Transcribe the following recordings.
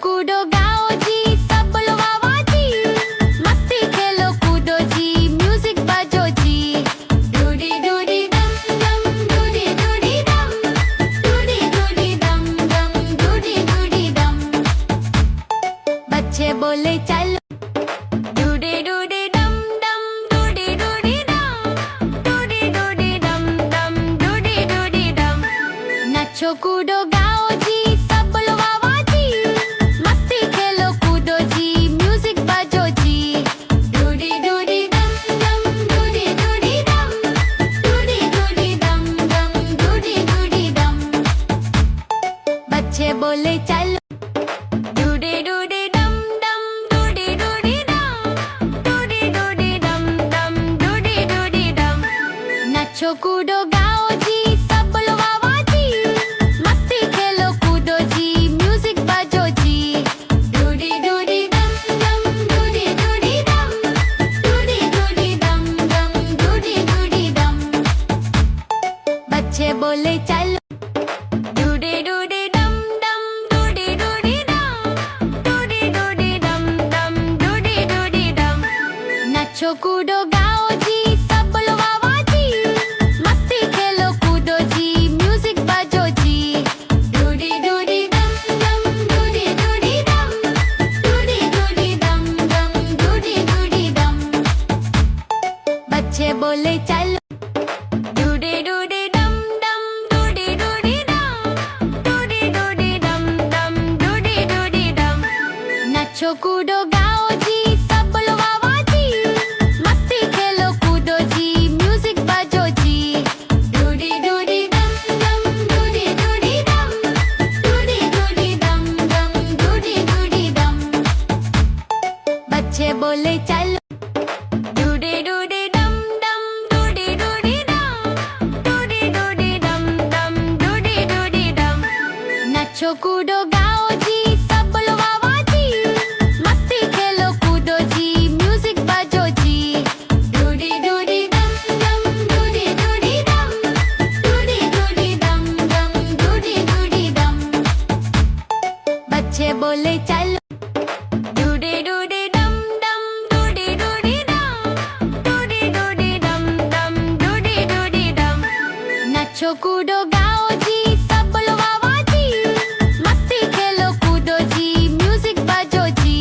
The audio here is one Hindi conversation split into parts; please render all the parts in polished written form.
कूदो गाओ जी, सब बोलो वाह वाह जी। मस्ती खेलो कूदो जी, म्यूजिक बजो जी। डूडी डूडी डम डम, डूडी डूडी डम, डूडी डूडी डम डम, डूडी डूडी डम। बच्चे बोले चलो डूडी डूडी डम डम, डूडी डूडी डम, डूडी डूडी डम डम, डूडी डूडी डम। नाचो कूदो गाओ जी, सब बोलो वाह वाह जी। मस्ती खेलो कूदो जी, म्यूजिक बजो जी। डूडी डूडी डम डम, डूडी डूडी डम, डूडी डूडी डम डम, डूडी डूडी डम। बच्चे बोले चलो डूडी डूडी डम डम, डूडी डूडी डम, डूडी डूडी डम डम, डूडी डूडी डम। नाचो कूदो गाओ जी, सब बोलो वाह वाह जी। मस्ती खेलो कूदो जी, म्यूजिक बजो जी। डूडी डूडी डम डम, डूडी डूडी डम, डूडी डूडी डम डम, डूडी डूडी डम। बच्चे बोले चलो डूडी डूडी डम डम, डूडी डूडी डम, डूडी डूडी डम डम, डूडी डूडी डम। नाचो कूदो गाओ जी, सब बोलो वाह वाह जी। मस्ती खेलो कूदो जी, म्यूजिक बजो जी। डूडी डूडी डम डम, डूडी डूडी डम, डूडी डूडी डम डम, डूडी डूडी डम। बच्चे बोले चलो डूडी डूडी डम डम, डूडी डूडी डम, डूडी डूडी डम डम, डूडी डूडी डम। नाचो कूदो गाओ जी, सब बोलो वाह वाह जी। मस्ती खेलो कूदो जी, म्यूजिक बजो जी। डूडी डूडी डम डम, डूडी डूडी डम, डूडी डूडी डम डम, डूडी डूडी डम। बच्चे बोले चलो डूडी डूडी डम डम, डूडी डूडी डम, डूडी डूडी डम डम, डूडी डूडी डम। नाचो कूदो गाओ जी, सब बोलो वाह वाह जी। मस्ती खेलो कूदो जी, म्यूजिक बजो जी। डूडी डूडी डम डम, डूडी डूडी डम, डूडी डूडी डम डम, डूडी डूडी डम। बच्चे बोले चलो डूडी डूडी डम डम, डूडी डूडी डम, डूडी डूडी डम डम, डूडी डूडी डम। नाचो कूदो गाओ जी, सब बोलो वाह वाह जी। मस्ती खेलो कूदो जी, म्यूजिक बजो जी।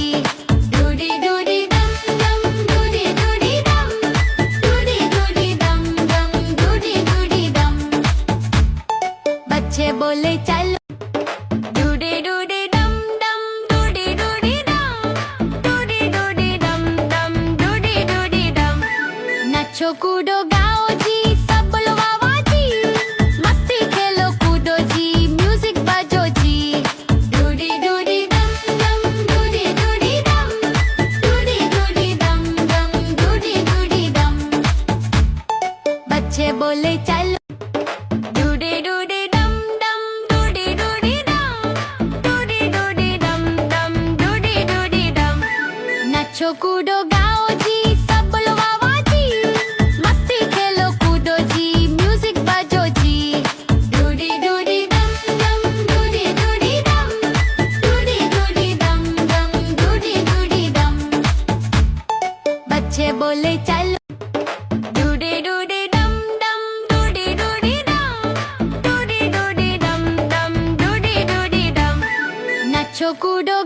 डूडी डूडी डम डम, डूडी डूडी डम, डूडी डूडी डम डम, डूडी डूडी डम। बच्चे बोले चलो डूडी डूडी डम डम, डूडी डूडी डम, डूडी डूडी डम डम, डूडी डूडी डम। नाचो कूदो गाओ जी, सब बोलो वाह वाह जी। मस्ती खेलो कूदो जी, म्यूजिक बजो जी। डूडी डूडी डम डम, डूडी डूडी डम, डूडी डूडी डम डम, डूडी डूडी डम। बच्चे बोले चलो डूडी डूडी डम डम, डूडी डूडी डम, डूडी डूडी डम डम, डूडी डूडी डम। नाचो कूदो गाओ जी, सब बोलो वाह वाह जी। मस्ती खेलो कूदो जी, म्यूजिक बजो जी। डूडी डूडी डम डम, डूडी डूडी डम, डूडी डूडी डम डम, डूडी डूडी डम। बच्चे बोले चलो डूडी डूडी डम डम, डूडी डूडी डम, डूडी डूडी डम डम, डूडी डूडी डम। नाचो कूदो